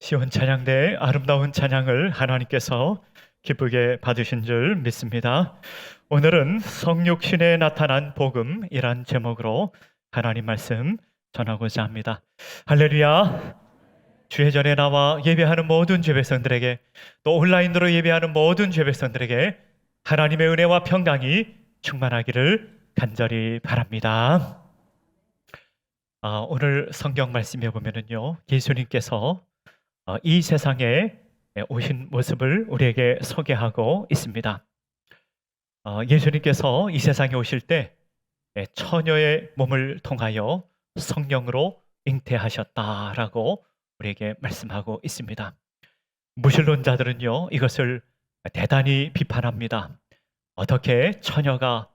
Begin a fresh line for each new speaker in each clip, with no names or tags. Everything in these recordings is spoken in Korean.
시온 찬양대의 아름다운 찬양을 하나님께서 기쁘게 받으신 줄 믿습니다. 오늘은 성육신에 나타난 복음이란 제목으로 하나님 말씀 전하고자 합니다. 할렐루야. 주의 전에 나와 예배하는 모든 죄 백성들에게, 또 온라인으로 예배하는 모든 죄 백성들에게 하나님의 은혜와 평강이 충만하기를 간절히 바랍니다. 오늘 성경 말씀에 보면은요, 예수님께서 이 세상에 오신 모습을 우리에게 소개하고 있습니다. 예수님께서 이 세상에 오실 때 처녀의 몸을 통하여 성령으로 잉태하셨다라고 우리에게 말씀하고 있습니다. 무신론자들은요, 이것을 대단히 비판합니다. 어떻게 처녀가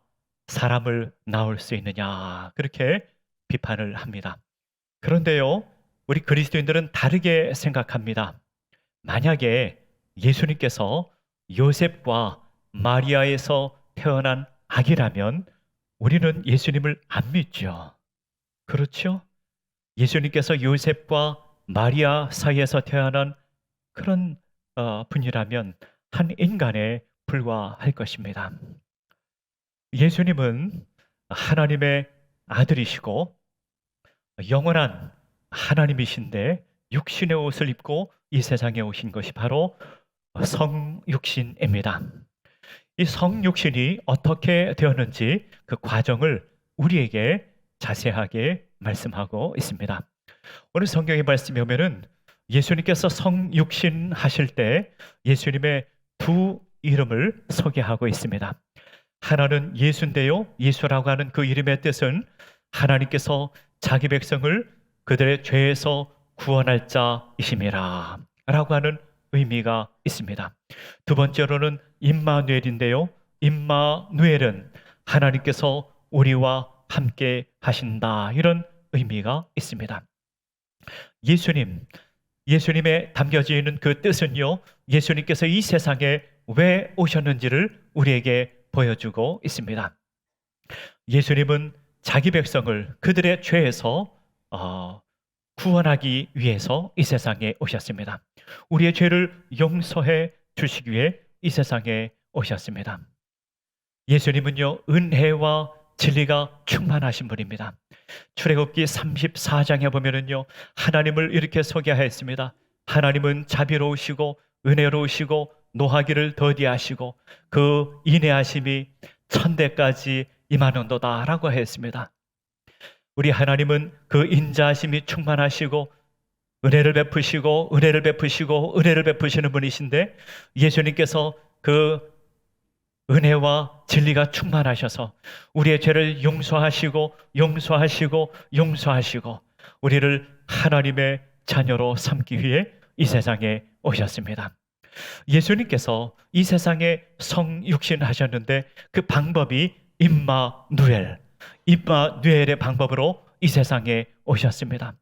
사람을 낳을 수 있느냐, 그렇게 비판을 합니다. 그런데요, 우리 그리스도인들은 다르게 생각합니다. 만약에 예수님께서 요셉과 마리아에서 태어난 아기라면 우리는 예수님을 안 믿죠. 그렇죠? 예수님께서 요셉과 마리아 사이에서 태어난 그런 분이라면 한 인간에 불과할 것입니다. 예수님은 하나님의 아들이시고 영원한 하나님이신데 육신의 옷을 입고 이 세상에 오신 것이 바로 성육신입니다. 이 성육신이 어떻게 되었는지 그 과정을 우리에게 자세하게 말씀하고 있습니다. 오늘 성경의 말씀에 보면은 예수님께서 성육신 하실 때 예수님의 두 이름을 소개하고 있습니다. 하나는 예수인데요, 예수라고 하는 그 이름의 뜻은 하나님께서 자기 백성을 그들의 죄에서 구원할 자이심이라 라고 하는 의미가 있습니다. 두 번째로는 임마누엘인데요, 임마누엘은 하나님께서 우리와 함께 하신다, 이런 의미가 있습니다. 예수님의 담겨져 있는 그 뜻은요, 예수님께서 이 세상에 왜 오셨는지를 우리에게 보여주고 있습니다. 예수님은 자기 백성을 그들의 죄에서 구원하기 위해서 이 세상에 오셨습니다. 우리의 죄를 용서해 주시기 위해 이 세상에 오셨습니다. 예수님은요, 은혜와 진리가 충만하신 분입니다. 출애굽기 34장에 보면은요, 하나님을 이렇게 소개하였습니다. 하나님은 자비로우시고 은혜로우시고 노하기를 더디하시고 그 인내하심이 천대까지 임하는도다 라고 했습니다. 우리 하나님은 그 인자하심이 충만하시고 은혜를 베푸시고 은혜를 베푸시고 은혜를 베푸시는 분이신데, 예수님께서 그 은혜와 진리가 충만하셔서 우리의 죄를 용서하시고 용서하시고 용서하시고 우리를 하나님의 자녀로 삼기 위해 이 세상에 오셨습니다. 예수님께서 이 세상에 성육신 하셨는데 그 방법이 임마누엘의 방법으로 이 세상에 오셨습니다.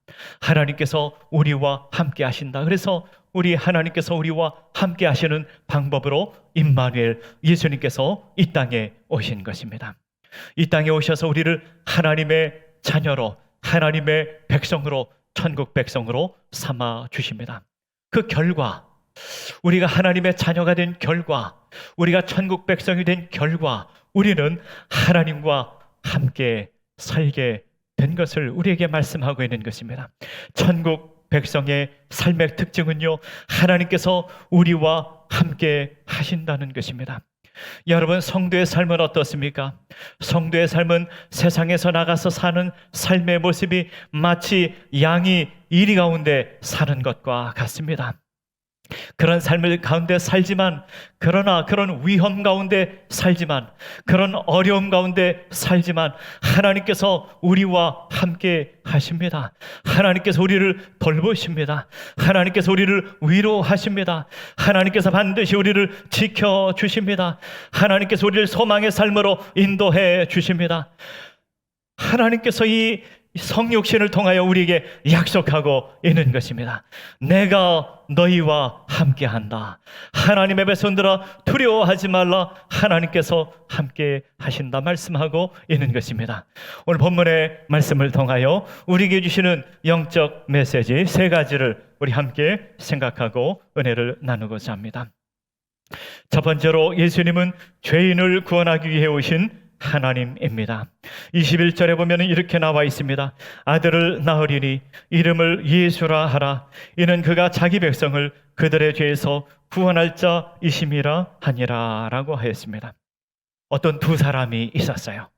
하나님께서 우리와 함께 하신다. 그래서 우리 하나님께서 우리와 함께 하시는 방법으로 임마누엘, 예수님께서 이 땅에 오신 것입니다. 이 땅에 오셔서 우리를 하나님의 자녀로, 하나님의 백성으로, 천국 백성으로 삼아 주십니다. 그 결과, 우리가 하나님의 자녀가 된 결과, 우리가 천국 백성이 된 결과, 우리는 하나님과 함께 살게 된 것을 우리에게 말씀하고 있는 것입니다. 천국 백성의 삶의 특징은요, 하나님께서 우리와 함께 하신다는 것입니다. 여러분, 성도의 삶은 어떻습니까? 성도의 삶은 세상에서 나가서 사는 삶의 모습이 마치 양이 이리 가운데 사는 것과 같습니다. 그런 삶을 가운데 살지만, 그러나 그런 위험 가운데 살지만, 그런 어려움 가운데 살지만 하나님께서 우리와 함께 하십니다. 하나님께서 우리를 돌보십니다. 하나님께서 우리를 위로하십니다. 하나님께서 반드시 우리를 지켜주십니다. 하나님께서 우리를 소망의 삶으로 인도해 주십니다. 하나님께서 이 성육신을 통하여 우리에게 약속하고 있는 것입니다. 내가 너희와 함께한다. 하나님의 백성들아 두려워하지 말라. 하나님께서 함께 하신다 말씀하고 있는 것입니다. 오늘 본문의 말씀을 통하여 우리에게 주시는 영적 메시지 세 가지를 우리 함께 생각하고 은혜를 나누고자 합니다. 첫 번째로 예수님은 죄인을 구원하기 위해 오신 하나님입니다. 21절에 보면 이렇게 나와 있습니다. 아들을 낳으리니 이름을 예수라 하라. 이는 그가 자기 백성을 그들의 죄에서 구원할 자이심이라 하니라 라고 하였습니다. 어떤 두 사람이 있었어요.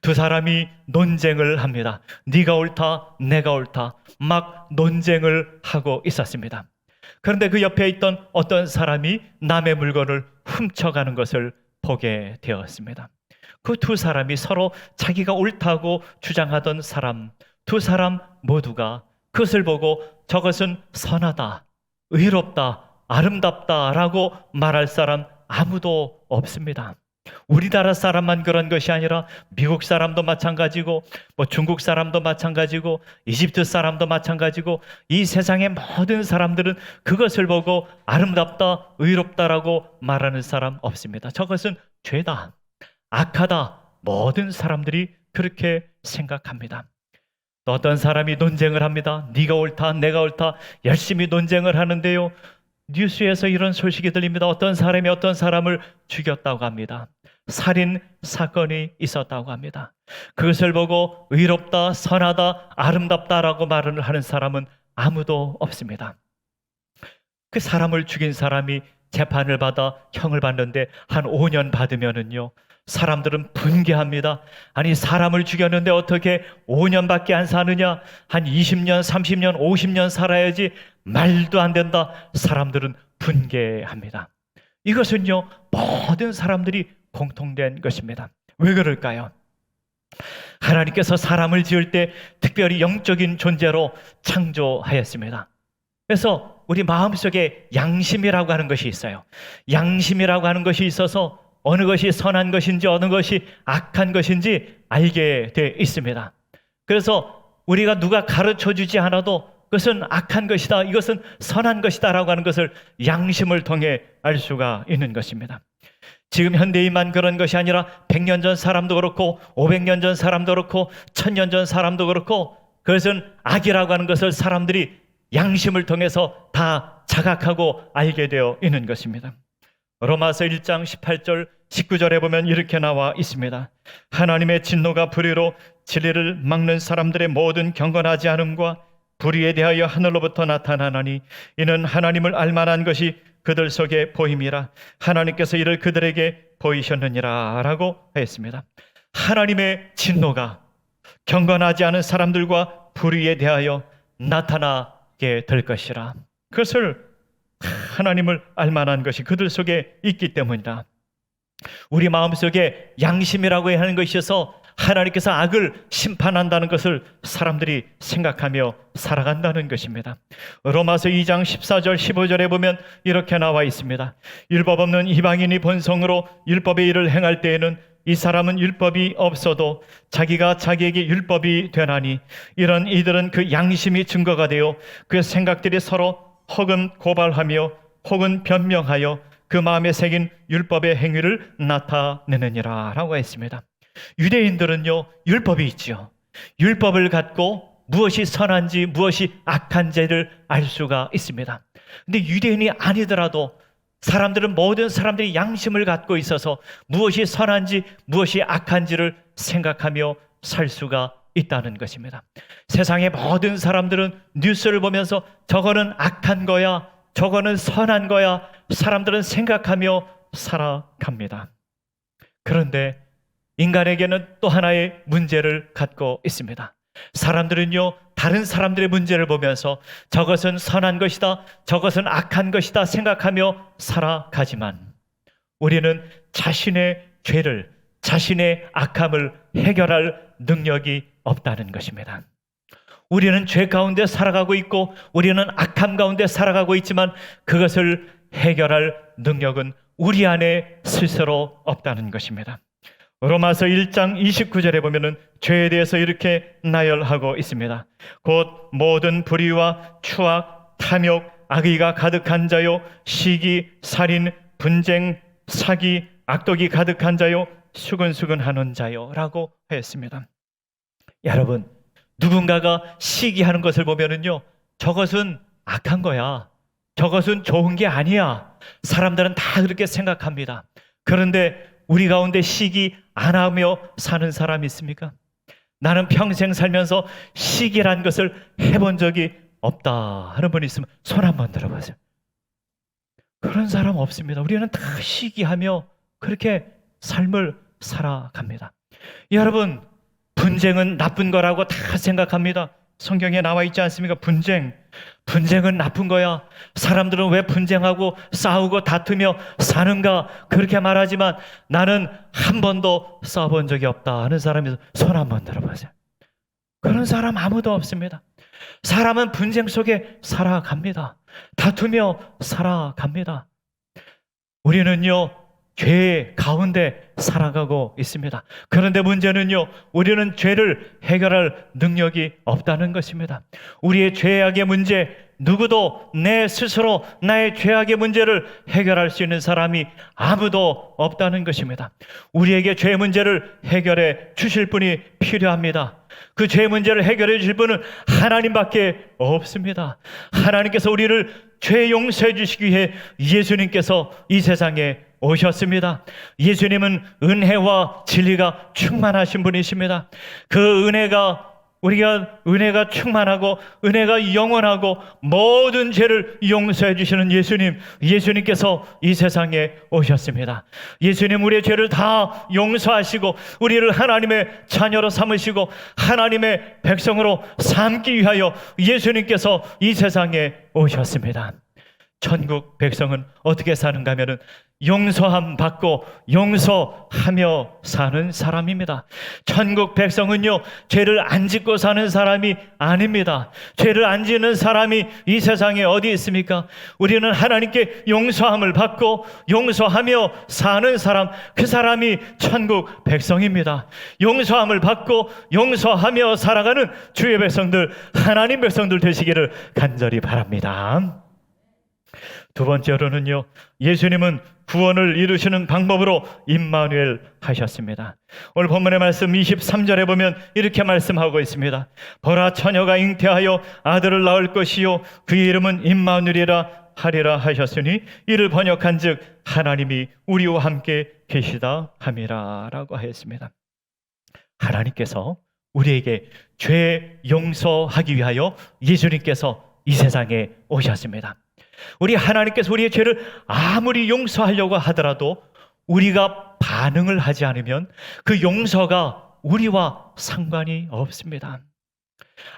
두 사람이 논쟁을 합니다. 네가 옳다, 내가 옳다, 막 논쟁을 하고 있었습니다. 그런데 그 옆에 있던 어떤 사람이 남의 물건을 훔쳐가는 것을 보게 되었습니다. 그 두 사람이 서로 자기가 옳다고 주장하던 사람, 두 사람 모두가 그것을 보고 저것은 선하다, 의롭다, 아름답다라고 말할 사람 아무도 없습니다. 우리나라 사람만 그런 것이 아니라 미국 사람도 마찬가지고 중국 사람도 마찬가지고 이집트 사람도 마찬가지고 이 세상의 모든 사람들은 그것을 보고 아름답다, 의롭다라고 말하는 사람 없습니다. 저것은 죄다, 악하다. 모든 사람들이 그렇게 생각합니다. 또 어떤 사람이 논쟁을 합니다. 네가 옳다, 내가 옳다. 열심히 논쟁을 하는데요, 뉴스에서 이런 소식이 들립니다. 어떤 사람이 어떤 사람을 죽였다고 합니다. 살인 사건이 있었다고 합니다. 그것을 보고 의롭다, 선하다, 아름답다라고 말을 하는 사람은 아무도 없습니다. 그 사람을 죽인 사람이 재판을 받아 형을 받는데 한 5년 받으면은요, 사람들은 분개합니다. 아니, 사람을 죽였는데 어떻게 5년밖에 안 사느냐? 한 20년, 30년, 50년 살아야지. 말도 안 된다. 사람들은 분개합니다. 이것은요, 모든 사람들이 공통된 것입니다. 왜 그럴까요? 하나님께서 사람을 지을 때 특별히 영적인 존재로 창조하였습니다. 그래서 우리 마음속에 양심이라고 하는 것이 있어요. 양심이라고 하는 것이 있어서 어느 것이 선한 것인지 어느 것이 악한 것인지 알게 돼 있습니다. 그래서 우리가 누가 가르쳐 주지 않아도 그것은 악한 것이다, 이것은 선한 것이다 라고 하는 것을 양심을 통해 알 수가 있는 것입니다. 지금 현대인만 그런 것이 아니라 100년 전 사람도 그렇고 500년 전 사람도 그렇고 1000년 전 사람도 그렇고, 그것은 악이라고 하는 것을 사람들이 양심을 통해서 다 자각하고 알게 되어 있는 것입니다. 로마서 1장 18절 19절에 보면 이렇게 나와 있습니다. 하나님의 진노가 불의로 진리를 막는 사람들의 모든 경건하지 않음과 불의에 대하여 하늘로부터 나타나나니 이는 하나님을 알만한 것이 그들 속에 보임이라. 하나님께서 이를 그들에게 보이셨느니라 라고 했습니다. 하나님의 진노가 경건하지 않은 사람들과 불의에 대하여 나타나게 될 것이라. 그것을 하나님을 알만한 것이 그들 속에 있기 때문이다. 우리 마음속에 양심이라고 하는 것이 있어서 하나님께서 악을 심판한다는 것을 사람들이 생각하며 살아간다는 것입니다. 로마서 2장 14절 15절에 보면 이렇게 나와 있습니다. 율법 없는 이방인이 본성으로 율법의 일을 행할 때에는 이 사람은 율법이 없어도 자기가 자기에게 율법이 되나니 이런 이들은 그 양심이 증거가 되어 그 생각들이 서로 혹은 고발하며 혹은 변명하여 그 마음에 새긴 율법의 행위를 나타내느니라 라고 했습니다. 유대인들은요, 율법이 있죠. 율법을 갖고 무엇이 선한지 무엇이 악한지를 알 수가 있습니다. 근데 유대인이 아니더라도 사람들은, 모든 사람들이 양심을 갖고 있어서 무엇이 선한지 무엇이 악한지를 생각하며 살 수가 있다는 것입니다. 세상의 모든 사람들은 뉴스를 보면서 저거는 악한 거야, 저거는 선한 거야, 사람들은 생각하며 살아갑니다. 그런데 인간에게는 또 하나의 문제를 갖고 있습니다. 사람들은요, 다른 사람들의 문제를 보면서 저것은 선한 것이다, 저것은 악한 것이다 생각하며 살아가지만 우리는 자신의 죄를, 자신의 악함을 해결할 능력이 없다는 것입니다. 우리는 죄 가운데 살아가고 있고 우리는 악함 가운데 살아가고 있지만 그것을 해결할 능력은 우리 안에 스스로 없다는 것입니다. 로마서 1장 29절에 보면은 죄에 대해서 이렇게 나열하고 있습니다. 곧 모든 불의와 추악, 탐욕, 악의가 가득한 자요, 시기, 살인, 분쟁, 사기, 악독이 가득한 자요, 수근수근하는 자요 라고 하였습니다. 여러분, 누군가가 시기하는 것을 보면은요, 저것은 악한 거야, 저것은 좋은 게 아니야, 사람들은 다 그렇게 생각합니다. 그런데 우리 가운데 시기 안 하며 사는 사람이 있습니까? 나는 평생 살면서 시기란 것을 해본 적이 없다 하는 분이 있으면 손 한번 들어보세요. 그런 사람 없습니다. 우리는 다 시기하며 그렇게 삶을 살아갑니다. 여러분, 분쟁은 나쁜 거라고 다 생각합니다. 성경에 나와 있지 않습니까? 분쟁은 나쁜 거야. 사람들은 왜 분쟁하고 싸우고 다투며 사는가 그렇게 말하지만 나는 한 번도 싸워본 적이 없다 하는 사람이 손 한번 들어보세요. 그런 사람 아무도 없습니다. 사람은 분쟁 속에 살아갑니다. 다투며 살아갑니다. 우리는요, 죄 가운데 살아가고 있습니다. 그런데 문제는요, 우리는 죄를 해결할 능력이 없다는 것입니다. 우리의 죄악의 문제, 누구도 내 스스로 나의 죄악의 문제를 해결할 수 있는 사람이 아무도 없다는 것입니다. 우리에게 죄 문제를 해결해 주실 분이 필요합니다. 그 죄 문제를 해결해 주실 분은 하나님밖에 없습니다. 하나님께서 우리를 죄 용서해 주시기 위해 예수님께서 이 세상에 오셨습니다. 예수님은 은혜와 진리가 충만하신 분이십니다. 그 은혜가 충만하고 은혜가 영원하고 모든 죄를 용서해 주시는 예수님께서 이 세상에 오셨습니다. 예수님 우리의 죄를 다 용서하시고 우리를 하나님의 자녀로 삼으시고 하나님의 백성으로 삼기 위하여 예수님께서 이 세상에 오셨습니다. 천국 백성은 어떻게 사는가 하면은 용서함 받고 용서하며 사는 사람입니다. 천국 백성은요, 죄를 안 짓고 사는 사람이 아닙니다. 죄를 안 짓는 사람이 이 세상에 어디 있습니까? 우리는 하나님께 용서함을 받고 용서하며 사는 사람, 그 사람이 천국 백성입니다. 용서함을 받고 용서하며 살아가는 주의 백성들, 하나님 백성들 되시기를 간절히 바랍니다. 두 번째로는요, 예수님은 구원을 이루시는 방법으로 임마누엘 하셨습니다. 오늘 본문의 말씀 23절에 보면 이렇게 말씀하고 있습니다. 보라, 처녀가 잉태하여 아들을 낳을 것이요 그의 이름은 임마누엘이라 하리라 하셨으니 이를 번역한즉 하나님이 우리와 함께 계시다 함이라 라고 하였습니다. 하나님께서 우리에게 죄 용서하기 위하여 예수님께서 이 세상에 오셨습니다. 우리 하나님께서 우리의 죄를 아무리 용서하려고 하더라도 우리가 반응을 하지 않으면 그 용서가 우리와 상관이 없습니다.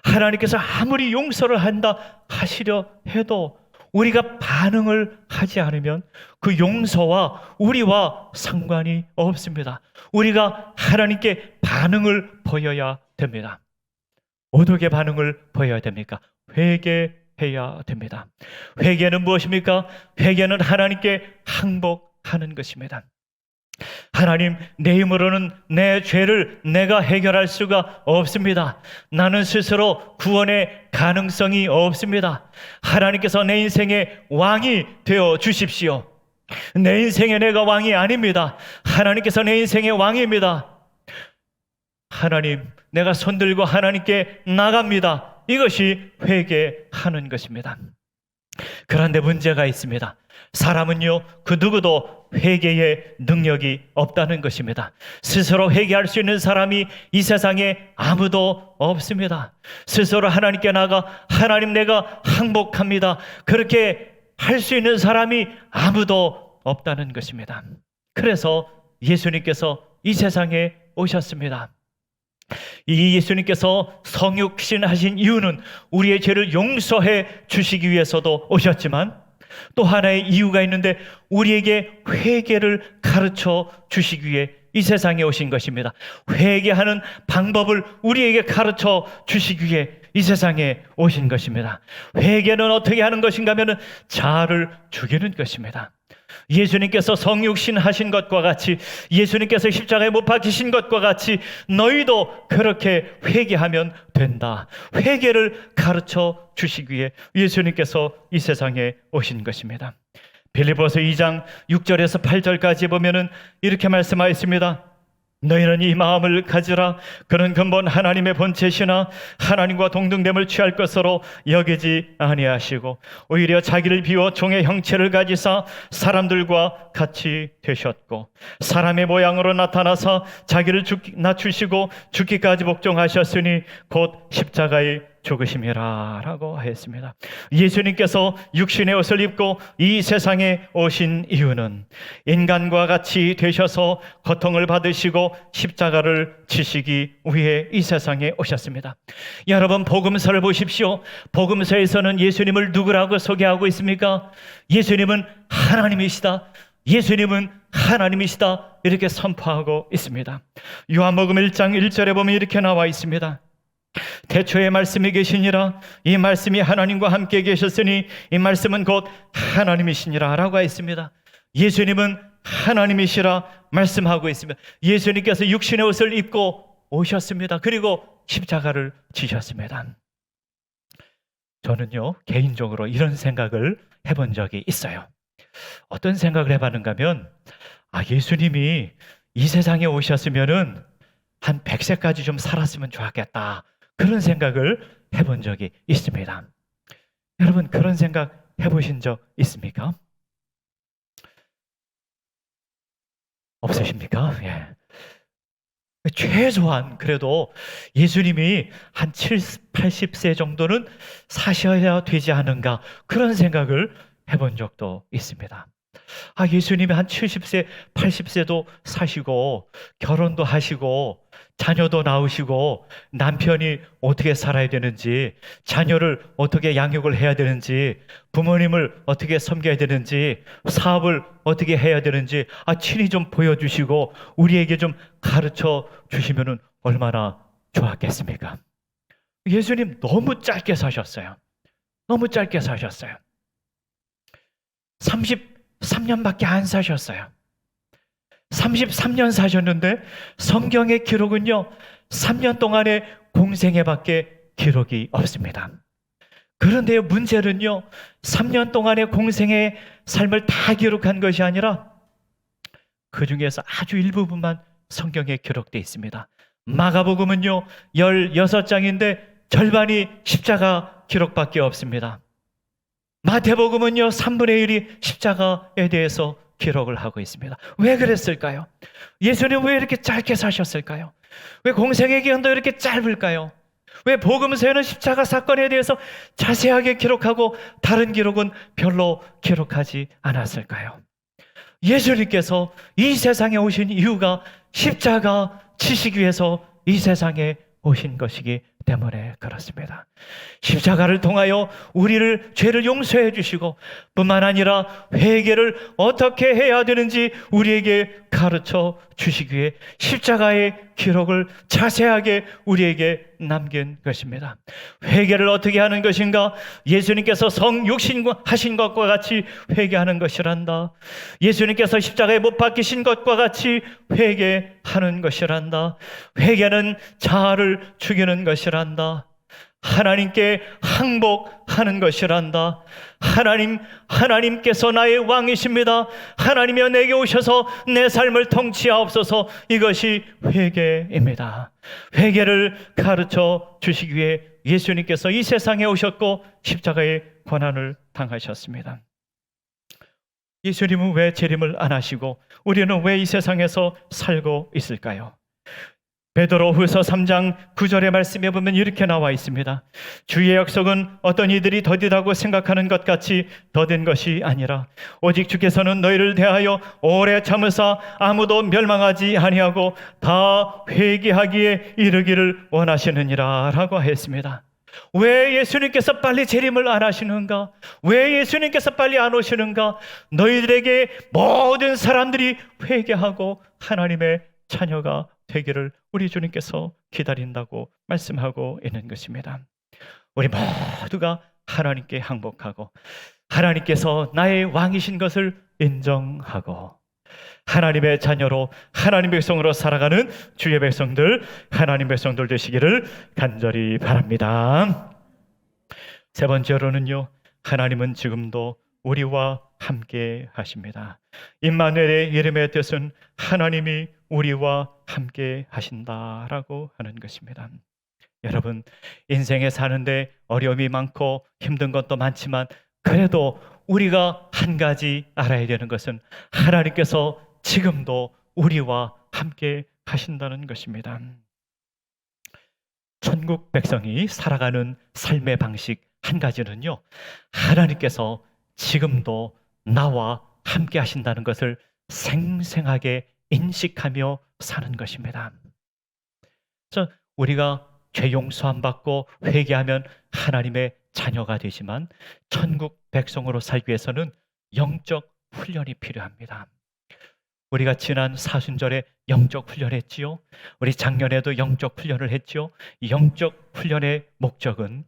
하나님께서 아무리 용서를 한다 하시려 해도 우리가 반응을 하지 않으면 그 용서와 우리와 상관이 없습니다. 우리가 하나님께 반응을 보여야 됩니다. 어떻게 반응을 보여야 됩니까? 회개해야 됩니다. 회개는 무엇입니까? 회개는 하나님께 항복하는 것입니다. 하나님, 내 힘으로는 내 죄를 내가 해결할 수가 없습니다. 나는 스스로 구원의 가능성이 없습니다. 하나님께서 내 인생의 왕이 되어 주십시오. 내 인생에 내가 왕이 아닙니다. 하나님께서 내 인생의 왕입니다. 하나님, 내가 손들고 하나님께 나갑니다. 이것이 회개하는 것입니다. 그런데 문제가 있습니다. 사람은요, 그 누구도 회개의 능력이 없다는 것입니다. 스스로 회개할 수 있는 사람이 이 세상에 아무도 없습니다. 스스로 하나님께 나가 하나님, 내가 항복합니다, 그렇게 할 수 있는 사람이 아무도 없다는 것입니다. 그래서 예수님께서 이 세상에 오셨습니다. 이 예수님께서 성육신 하신 이유는 우리의 죄를 용서해 주시기 위해서도 오셨지만 또 하나의 이유가 있는데 우리에게 회개를 가르쳐 주시기 위해 이 세상에 오신 것입니다. 회개하는 방법을 우리에게 가르쳐 주시기 위해 이 세상에 오신 것입니다. 회개는 어떻게 하는 것인가 하면 자아를 죽이는 것입니다. 예수님께서 성육신 하신 것과 같이, 예수님께서 십자가에 못 박히신 것과 같이 너희도 그렇게 회개하면 된다. 회개를 가르쳐 주시기 위해 예수님께서 이 세상에 오신 것입니다. 빌립보서 2장 6절에서 8절까지 보면은 이렇게 말씀하였습니다. 너희는 이 마음을 가지라. 그는 근본 하나님의 본체시나 하나님과 동등됨을 취할 것으로 여기지 아니하시고 오히려 자기를 비워 종의 형체를 가지사 사람들과 같이 되셨고 사람의 모양으로 나타나서 자기를 낮추시고 죽기까지 복종하셨으니 곧 십자가의 죽으심이라 라고 하였습니다. 예수님께서 육신의 옷을 입고 이 세상에 오신 이유는 인간과 같이 되셔서 고통을 받으시고 십자가를 지시기 위해 이 세상에 오셨습니다. 여러분, 복음서를 보십시오. 복음서에서는 예수님을 누구라고 소개하고 있습니까? 예수님은 하나님이시다. 예수님은 하나님이시다. 이렇게 선포하고 있습니다. 요한복음 1장 1절에 보면 이렇게 나와 있습니다. 태초에 말씀이 계시니라. 이 말씀이 하나님과 함께 계셨으니 이 말씀은 곧 하나님이시니라 라고 했습니다. 예수님은 하나님이시라 말씀하고 있습니다. 예수님께서 육신의 옷을 입고 오셨습니다. 그리고 십자가를 지셨습니다. 저는요, 개인적으로 이런 생각을 해본 적이 있어요. 어떤 생각을 해봤는가 하면, 예수님이 이 세상에 오셨으면은 한 100세까지 좀 살았으면 좋았겠다. 그런 생각을 해본 적이 있습니다. 여러분, 그런 생각 해보신 적 있습니까? 없으십니까? 예. 최소한 그래도 예수님이 한 70, 80세 정도는 사셔야 되지 않은가, 그런 생각을 해본 적도 있습니다. 예수님이 한 70세, 80세도 사시고 결혼도 하시고 자녀도 낳으시고 남편이 어떻게 살아야 되는지, 자녀를 어떻게 양육을 해야 되는지, 부모님을 어떻게 섬겨야 되는지, 사업을 어떻게 해야 되는지 친히 좀 보여주시고 우리에게 좀 가르쳐 주시면 얼마나 좋았겠습니까? 예수님 너무 짧게 사셨어요. 너무 짧게 사셨어요. 33년밖에 안 사셨어요. 33년 사셨는데 성경의 기록은요, 3년 동안의 공생애밖에 기록이 없습니다. 그런데 문제는요, 3년 동안의 공생의 삶을 다 기록한 것이 아니라 그 중에서 아주 일부분만 성경에 기록되어 있습니다. 마가복음은요 16장인데 절반이 십자가 기록밖에 없습니다. 마태복음은요 3분의 1이 십자가에 대해서 기록을 하고 있습니다. 왜 그랬을까요? 예수님 왜 이렇게 짧게 사셨을까요? 왜 공생의 기간도 이렇게 짧을까요? 왜 복음서에는 십자가 사건에 대해서 자세하게 기록하고 다른 기록은 별로 기록하지 않았을까요? 예수님께서 이 세상에 오신 이유가 십자가 지시기 위해서 이 세상에 오신 것이기 때문에 그렇습니다. 십자가를 통하여 우리를 죄를 용서해 주시고 뿐만 아니라 회개를 어떻게 해야 되는지 우리에게 가르쳐 주시기 위해 십자가의 기록을 자세하게 우리에게 남긴 것입니다. 회개를 어떻게 하는 것인가? 예수님께서 성육신 하신 것과 같이 회개하는 것이란다. 예수님께서 십자가에 못 박히신 것과 같이 회개하는 것이란다. 회개는 자아를 죽이는 것이란다. 하나님께 항복하는 것이란다. 하나님께서 나의 왕이십니다. 하나님이여 내게 오셔서 내 삶을 통치하옵소서. 이것이 회개입니다. 회개를 가르쳐 주시기 위해 예수님께서 이 세상에 오셨고 십자가의 고난을 당하셨습니다. 예수님은 왜 재림을 안 하시고 우리는 왜 이 세상에서 살고 있을까요? 베드로후서 3장 9절의 말씀에 보면 이렇게 나와 있습니다. 주의 약속은 어떤 이들이 더디다고 생각하는 것 같이 더딘 것이 아니라 오직 주께서는 너희를 대하여 오래 참으사 아무도 멸망하지 아니하고 다 회개하기에 이르기를 원하시느니라 라고 했습니다. 왜 예수님께서 빨리 재림을 안 하시는가? 왜 예수님께서 빨리 안 오시는가? 너희들에게 모든 사람들이 회개하고 하나님의 자녀가 되기를 우리 주님께서 기다린다고 말씀하고 있는 것입니다. 우리 모두가 하나님께 항복하고 하나님께서 나의 왕이신 것을 인정하고 하나님의 자녀로 하나님 백성으로 살아가는 주의 백성들, 하나님 백성들 되시기를 간절히 바랍니다. 세 번째로는요, 하나님은 지금도 우리와 함께 하십니다. 임마누엘의 이름의 뜻은 하나님이 우리와 함께 하신다라고 하는 것입니다. 여러분, 인생에 사는데 어려움이 많고 힘든 것도 많지만 그래도 우리가 한 가지 알아야 되는 것은 하나님께서 지금도 우리와 함께 하신다는 것입니다. 천국 백성이 살아가는 삶의 방식 한 가지는요, 하나님께서 지금도 나와 함께 하신다는 것을 생생하게 인식하며 사는 것입니다. 그래서 우리가 죄 용서함 받고 회개하면 하나님의 자녀가 되지만 천국 백성으로 살기 위해서는 영적 훈련이 필요합니다. 우리가 지난 사순절에 영적 훈련했지요. 우리 작년에도 영적 훈련을 했지요. 영적 훈련의 목적은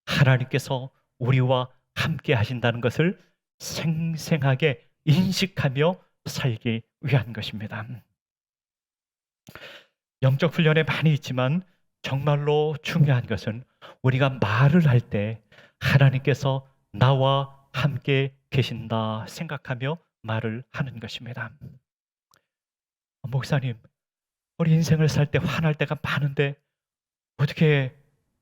하나님께서 우리와 함께 하신다는 것을 생생하게 인식하며 살기 위한 것입니다. 영적 훈련에 많이 있지만 정말로 중요한 것은 우리가 말을 할 때 하나님께서 나와 함께 계신다 생각하며 말을 하는 것입니다. 목사님, 우리 인생을 살 때 화날 때가 많은데 어떻게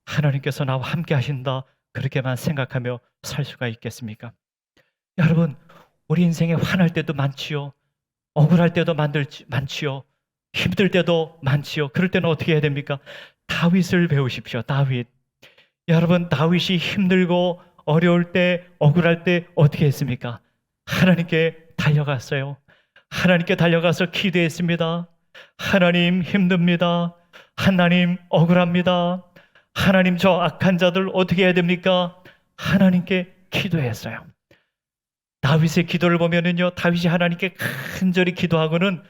하나님께서 나와 함께 하신다 그렇게만 생각하며 살 수가 있겠습니까? 여러분, 우리 인생에 화날 때도 많지요. 억울할 때도 많지요. 힘들 때도 많지요. 그럴 때는 어떻게 해야 됩니까? 다윗을 배우십시오. 다윗. 여러분, 다윗이 힘들고 어려울 때, 억울할 때 어떻게 했습니까? 하나님께 달려갔어요. 하나님께 달려가서 기도했습니다. 하나님, 힘듭니다. 하나님, 억울합니다. 하나님, 저 악한 자들 어떻게 해야 됩니까? 하나님께 기도했어요. 다윗의 기도를 보면은요, 다윗이 하나님께 간절히 기도하고는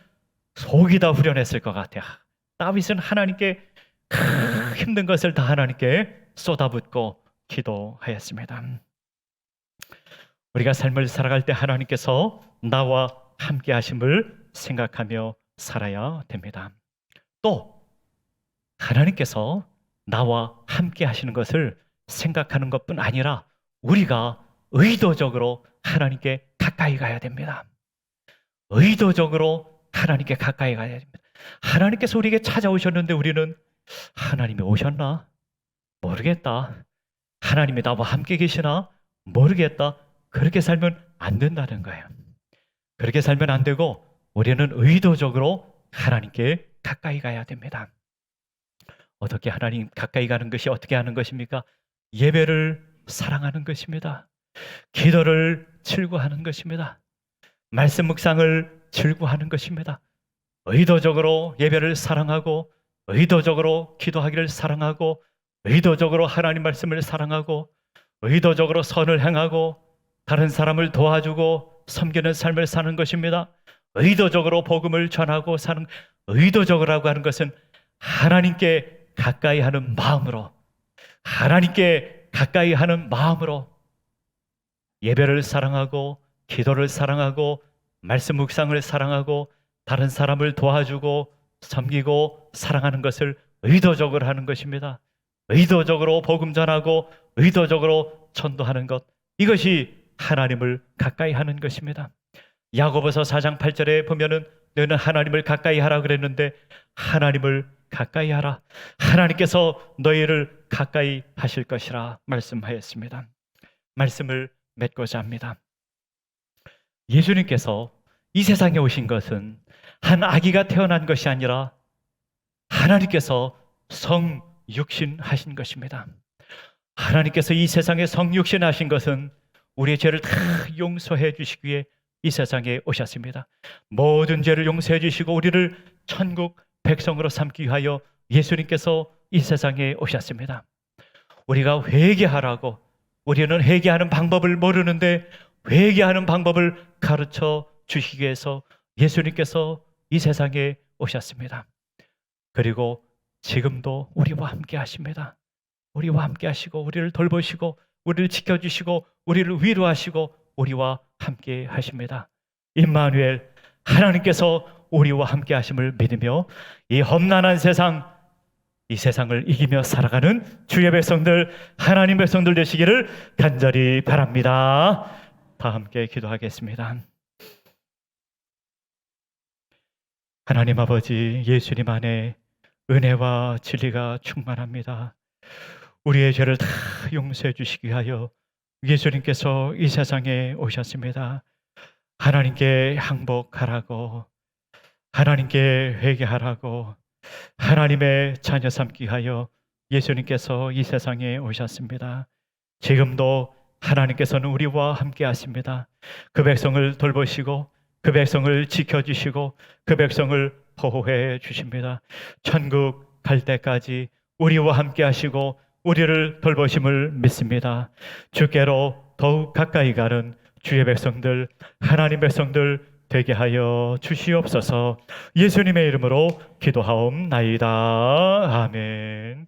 속이 다 후련했을 것 같아요. 다윗은 하나님께 힘든 것을 다 하나님께 쏟아붓고 기도하였습니다. 우리가 삶을 살아갈 때 하나님께서 나와 함께 하심을 생각하며 살아야 됩니다. 또 하나님께서 나와 함께 하시는 것을 생각하는 것뿐 아니라 우리가 의도적으로 하나님께 가까이 가야 됩니다. 의도적으로 하나님께 가까이 가야 됩니다. 하나님께서 우리에게 찾아오셨는데 우리는 하나님이 오셨나? 모르겠다. 하나님이 나와 함께 계시나? 모르겠다. 그렇게 살면 안 된다는 거예요. 그렇게 살면 안 되고 우리는 의도적으로 하나님께 가까이 가야 됩니다. 어떻게 하나님 가까이 가는 것이 어떻게 하는 것입니까? 예배를 사랑하는 것입니다. 기도를 즐거워하는 것입니다. 말씀 묵상을 즐거워하는 것입니다. 의도적으로 예배를 사랑하고 의도적으로 기도하기를 사랑하고 의도적으로 하나님 말씀을 사랑하고 의도적으로 선을 행하고 다른 사람을 도와주고 섬기는 삶을 사는 것입니다. 의도적으로 복음을 전하고 사는, 의도적으로라고 하는 것은 하나님께 가까이 하는 마음으로, 하나님께 가까이 하는 마음으로 예배를 사랑하고 기도를 사랑하고 말씀 묵상을 사랑하고 다른 사람을 도와주고 섬기고 사랑하는 것을 의도적으로 하는 것입니다. 의도적으로 복음 전하고 의도적으로 전도하는 것, 이것이 하나님을 가까이 하는 것입니다. 야고보서 4장 8절에 보면은 너는 하나님을 가까이 하라 그랬는데 하나님을 가까이 하라. 하나님께서 너희를 가까이 하실 것이라 말씀하였습니다. 말씀을 맺고자 합니다. 예수님께서 이 세상에 오신 것은 한 아기가 태어난 것이 아니라 하나님께서 성육신하신 것입니다. 하나님께서 이 세상에 성육신하신 것은 우리의 죄를 다 용서해 주시기 위해 이 세상에 오셨습니다. 모든 죄를 용서해 주시고 우리를 천국 백성으로 삼기 위하여 예수님께서 이 세상에 오셨습니다. 우리가 회개하라고, 우리는 회개하는 방법을 모르는데 회개하는 방법을 가르쳐 주시기 위해서 예수님께서 이 세상에 오셨습니다. 그리고 지금도 우리와 함께 하십니다. 우리와 함께 하시고 우리를 돌보시고 우리를 지켜주시고 우리를 위로하시고 우리와 함께 하십니다. 임마누엘 하나님께서 우리와 함께 하심을 믿으며 이 험난한 세상, 이 세상을 이기며 살아가는 주의 백성들, 하나님 백성들 되시기를 간절히 바랍니다. 다 함께 기도하겠습니다. 하나님 아버지, 예수님 안에 은혜와 진리가 충만합니다. 우리의 죄를 다 용서해 주시기 위하여 예수님께서 이 세상에 오셨습니다. 하나님께 항복하라고, 하나님께 회개하라고, 하나님의 자녀 삼기 위하여 예수님께서 이 세상에 오셨습니다. 지금도 하나님께서는 우리와 함께 하십니다. 그 백성을 돌보시고 그 백성을 지켜주시고 그 백성을 보호해 주십니다. 천국 갈 때까지 우리와 함께 하시고 우리를 돌보심을 믿습니다. 주께로 더욱 가까이 가는 주의 백성들, 하나님 백성들 되게 하여 주시옵소서. 예수님의 이름으로 기도하옵나이다. 아멘.